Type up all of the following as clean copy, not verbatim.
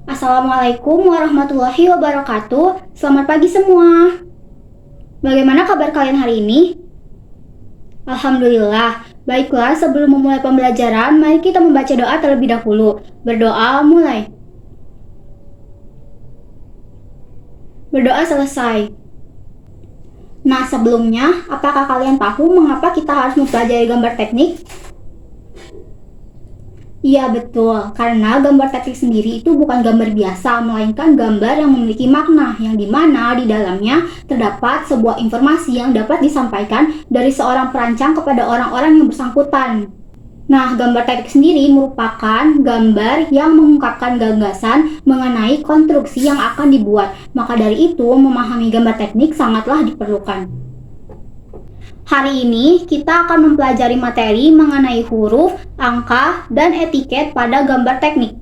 Assalamualaikum warahmatullahi wabarakatuh. Selamat pagi semua. Bagaimana kabar kalian hari ini? Alhamdulillah. Baiklah, sebelum memulai pembelajaran, mari kita membaca doa terlebih dahulu. Berdoa mulai. Berdoa selesai. Nah, sebelumnya, apakah kalian tahu mengapa kita harus mempelajari gambar teknik? Iya betul, karena gambar teknik sendiri itu bukan gambar biasa, melainkan gambar yang memiliki makna, yang dimana di dalamnya terdapat sebuah informasi yang dapat disampaikan dari seorang perancang kepada orang-orang yang bersangkutan. Nah, gambar teknik sendiri merupakan gambar yang mengungkapkan gagasan mengenai konstruksi yang akan dibuat. Maka dari itu, memahami gambar teknik sangatlah diperlukan. Hari ini kita akan mempelajari materi mengenai huruf, angka, dan etiket pada gambar teknik.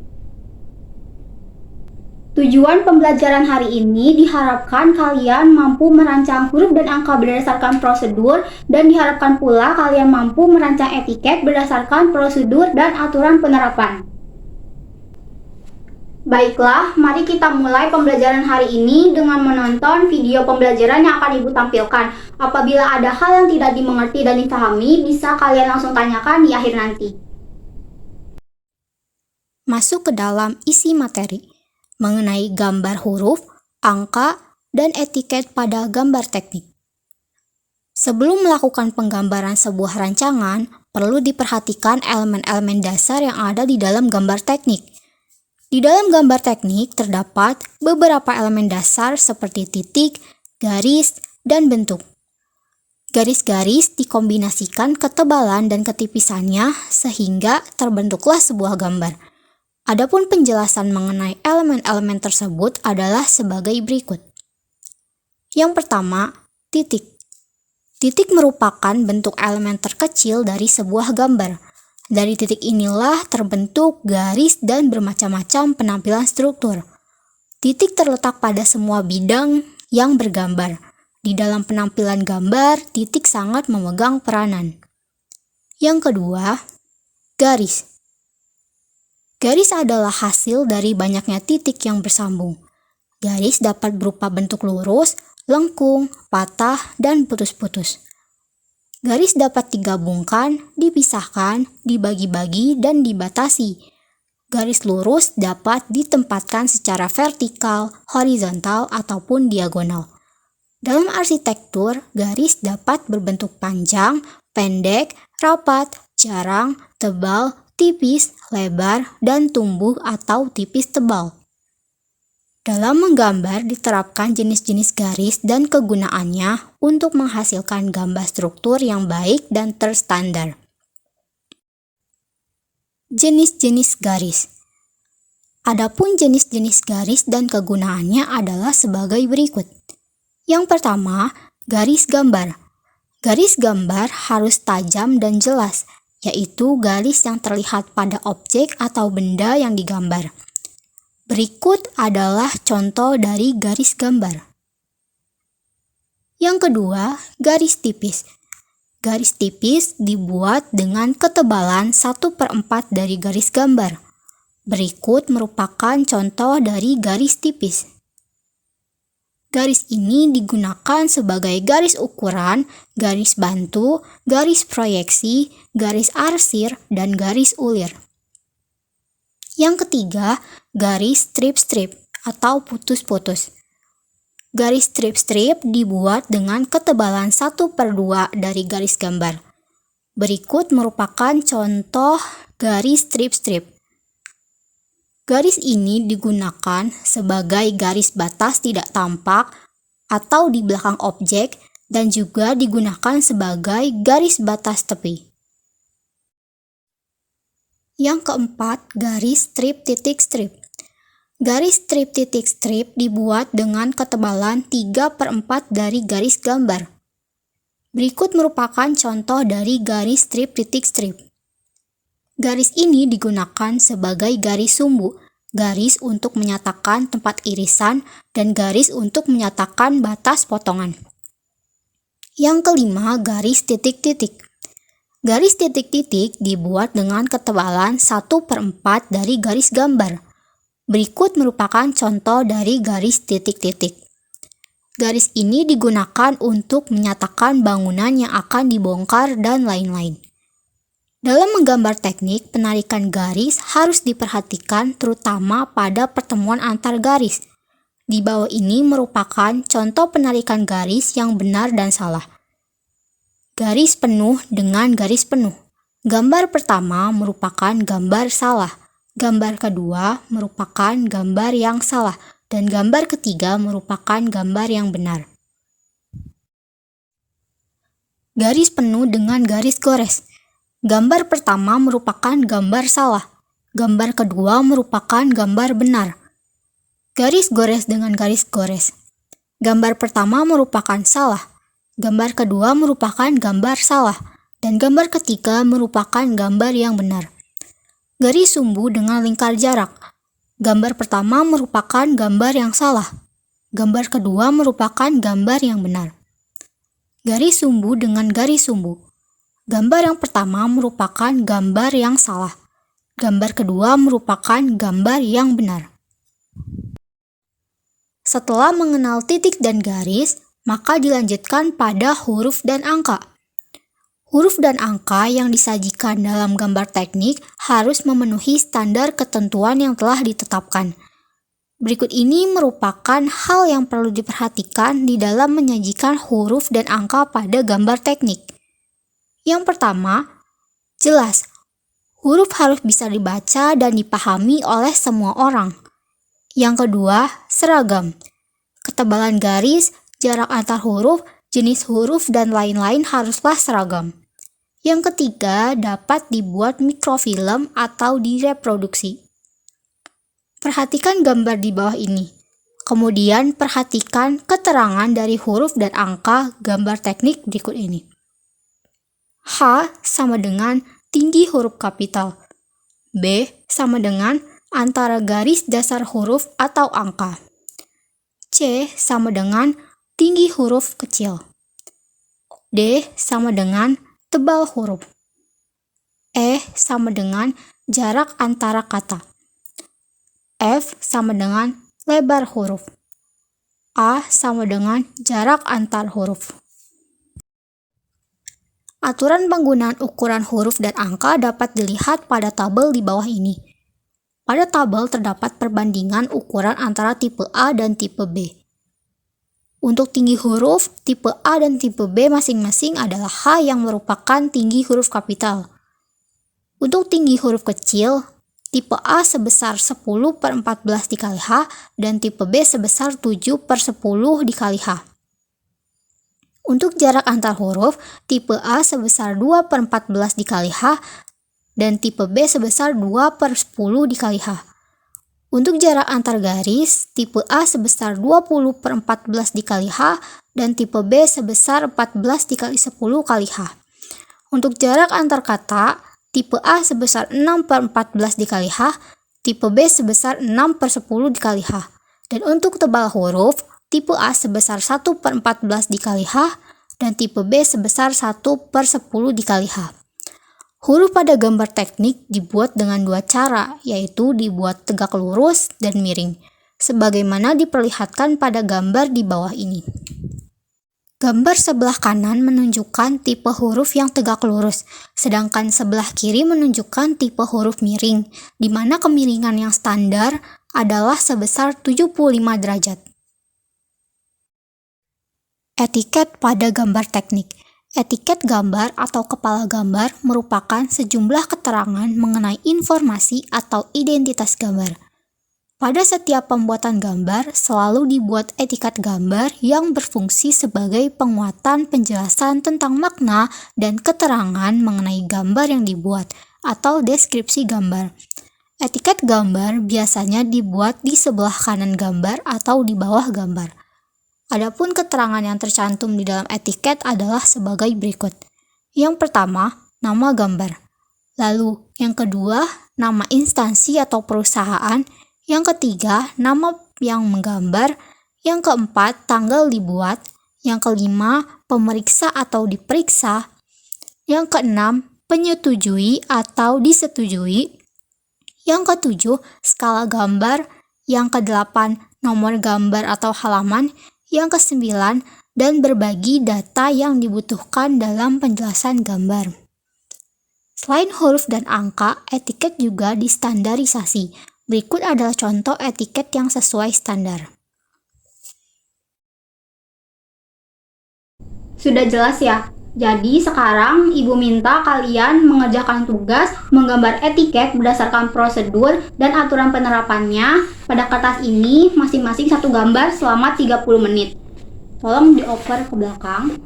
Tujuan pembelajaran hari ini diharapkan kalian mampu merancang huruf dan angka berdasarkan prosedur, dan diharapkan pula kalian mampu merancang etiket berdasarkan prosedur dan aturan penerapan. Baiklah, mari kita mulai pembelajaran hari ini dengan menonton video pembelajaran yang akan Ibu tampilkan. Apabila ada hal yang tidak dimengerti dan dipahami, bisa kalian langsung tanyakan di akhir nanti. Masuk ke dalam isi materi mengenai gambar huruf, angka, dan etiket pada gambar teknik. Sebelum melakukan penggambaran sebuah rancangan, perlu diperhatikan elemen-elemen dasar yang ada di dalam gambar teknik. Di dalam gambar teknik terdapat beberapa elemen dasar seperti titik, garis, dan bentuk. Garis-garis dikombinasikan ketebalan dan ketipisannya sehingga terbentuklah sebuah gambar. Adapun penjelasan mengenai elemen-elemen tersebut adalah sebagai berikut. Yang pertama, titik. Titik merupakan bentuk elemen terkecil dari sebuah gambar. Dari titik inilah terbentuk garis dan bermacam-macam penampilan struktur. Titik terletak pada semua bidang yang bergambar. Di dalam penampilan gambar, titik sangat memegang peranan. Yang kedua, garis. Garis adalah hasil dari banyaknya titik yang bersambung. Garis dapat berupa bentuk lurus, lengkung, patah, dan putus-putus. Garis dapat digabungkan, dipisahkan, dibagi-bagi, dan dibatasi. Garis lurus dapat ditempatkan secara vertikal, horizontal, ataupun diagonal. Dalam arsitektur, garis dapat berbentuk panjang, pendek, rapat, jarang, tebal, tipis, lebar, dan tumbuh atau tipis tebal. Dalam menggambar diterapkan jenis-jenis garis dan kegunaannya untuk menghasilkan gambar struktur yang baik dan terstandar. Jenis-jenis garis. Adapun jenis-jenis garis dan kegunaannya adalah sebagai berikut. Yang pertama, garis gambar. Garis gambar harus tajam dan jelas, yaitu garis yang terlihat pada objek atau benda yang digambar. Berikut adalah contoh dari garis gambar. Yang kedua, garis tipis. Garis tipis dibuat dengan ketebalan 1/4 dari garis gambar. Berikut merupakan contoh dari garis tipis. Garis ini digunakan sebagai garis ukuran, garis bantu, garis proyeksi, garis arsir, dan garis ulir. Yang ketiga, garis strip-strip atau putus-putus. Garis strip-strip dibuat dengan ketebalan 1/2 dari garis gambar. Berikut merupakan contoh garis strip-strip. Garis ini digunakan sebagai garis batas tidak tampak atau di belakang objek dan juga digunakan sebagai garis batas tepi. Yang keempat, garis strip titik strip. Garis strip titik strip dibuat dengan ketebalan 3/4 dari garis gambar. Berikut merupakan contoh dari garis strip titik strip. Garis ini digunakan sebagai garis sumbu, garis untuk menyatakan tempat irisan, dan garis untuk menyatakan batas potongan. Yang kelima, garis titik-titik. Garis titik-titik dibuat dengan ketebalan 1/4 dari garis gambar. Berikut merupakan contoh dari garis titik-titik. Garis ini digunakan untuk menyatakan bangunan yang akan dibongkar dan lain-lain. Dalam menggambar teknik, penarikan garis harus diperhatikan terutama pada pertemuan antar garis. Di bawah ini merupakan contoh penarikan garis yang benar dan salah. Garis penuh dengan garis penuh. Gambar pertama merupakan gambar salah. Gambar kedua merupakan gambar yang salah. Dan gambar ketiga merupakan gambar yang benar. Garis penuh dengan garis gores. Gambar pertama merupakan gambar salah. Gambar kedua merupakan gambar benar. Garis gores dengan garis gores. Gambar pertama merupakan salah. Gambar kedua merupakan gambar salah. Dan gambar ketiga merupakan gambar yang benar. Garis sumbu dengan lingkar jarak. Gambar pertama merupakan gambar yang salah. Gambar kedua merupakan gambar yang benar. Garis sumbu dengan garis sumbu. Gambar yang pertama merupakan gambar yang salah. Gambar kedua merupakan gambar yang benar. Setelah mengenal titik dan garis, maka dilanjutkan pada huruf dan angka. Huruf dan angka yang disajikan dalam gambar teknik harus memenuhi standar ketentuan yang telah ditetapkan. Berikut ini merupakan hal yang perlu diperhatikan di dalam menyajikan huruf dan angka pada gambar teknik. Yang pertama, jelas. Huruf harus bisa dibaca dan dipahami oleh semua orang. Yang kedua, seragam. Ketebalan garis, jarak antar huruf, jenis huruf, dan lain-lain haruslah seragam. Yang ketiga, dapat dibuat mikrofilm atau direproduksi. Perhatikan gambar di bawah ini. Kemudian perhatikan keterangan dari huruf dan angka gambar teknik berikut ini. H sama dengan tinggi huruf kapital. B sama dengan antara garis dasar huruf atau angka. C sama dengan tinggi huruf kecil. D sama dengan tebal huruf. E sama dengan jarak antara kata. F sama dengan lebar huruf. A sama dengan jarak antar huruf. Aturan penggunaan ukuran huruf dan angka dapat dilihat pada tabel di bawah ini. Pada tabel terdapat perbandingan ukuran antara tipe A dan tipe B. Untuk tinggi huruf, tipe A dan tipe B masing-masing adalah H yang merupakan tinggi huruf kapital. Untuk tinggi huruf kecil, tipe A sebesar 10/14 dikali H dan tipe B sebesar 7/10 dikali H. Untuk jarak antar huruf, tipe A sebesar 2/14 dikali H dan tipe B sebesar 2/10 dikali H. Untuk jarak antar garis, tipe A sebesar 20/14 dikali H dan tipe B sebesar 14 dikali 10 kali H. Untuk jarak antar kata, tipe A sebesar 6/14 dikali H, tipe B sebesar 6/10 dikali H. Dan untuk tebal huruf, tipe A sebesar 1/14 dikali H dan tipe B sebesar 1/10 dikali H. Huruf pada gambar teknik dibuat dengan dua cara, yaitu dibuat tegak lurus dan miring, sebagaimana diperlihatkan pada gambar di bawah ini. Gambar sebelah kanan menunjukkan tipe huruf yang tegak lurus, sedangkan sebelah kiri menunjukkan tipe huruf miring, di mana kemiringan yang standar adalah sebesar 75 derajat. Etiket pada gambar teknik. Etiket gambar atau kepala gambar merupakan sejumlah keterangan mengenai informasi atau identitas gambar. Pada setiap pembuatan gambar, selalu dibuat etiket gambar yang berfungsi sebagai penguatan penjelasan tentang makna dan keterangan mengenai gambar yang dibuat, atau deskripsi gambar. Etiket gambar biasanya dibuat di sebelah kanan gambar atau di bawah gambar. Adapun keterangan yang tercantum di dalam etiket adalah sebagai berikut. Yang pertama, nama gambar. Lalu, yang kedua, nama instansi atau perusahaan. Yang ketiga, nama yang menggambar. Yang keempat, tanggal dibuat. Yang kelima, pemeriksa atau diperiksa. Yang keenam, penyetujui atau disetujui. Yang ketujuh, skala gambar. Yang ke-8, nomor gambar atau halaman. Yang ke-9, dan berbagi data yang dibutuhkan dalam penjelasan gambar. Selain huruf dan angka, etiket juga distandarisasi. Berikut adalah contoh etiket yang sesuai standar. Sudah jelas ya? Jadi sekarang Ibu minta kalian mengerjakan tugas menggambar etiket berdasarkan prosedur dan aturan penerapannya. Pada kertas ini masing-masing satu gambar selama 30 menit. Tolong dioper ke belakang.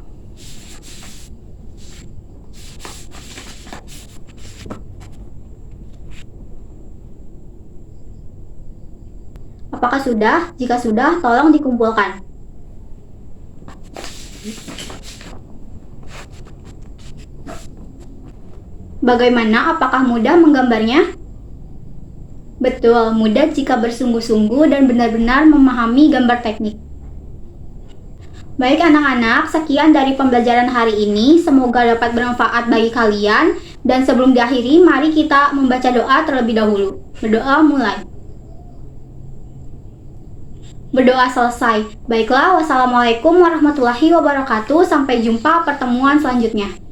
Apakah sudah? Jika sudah, tolong dikumpulkan. Bagaimana? Apakah mudah menggambarnya? Betul, mudah jika bersungguh-sungguh dan benar-benar memahami gambar teknik. Baik anak-anak, sekian dari pembelajaran hari ini. Semoga dapat bermanfaat bagi kalian. Dan sebelum diakhiri, mari kita membaca doa terlebih dahulu. Berdoa mulai. Berdoa selesai. Baiklah, wassalamualaikum warahmatullahi wabarakatuh. Sampai jumpa pertemuan selanjutnya.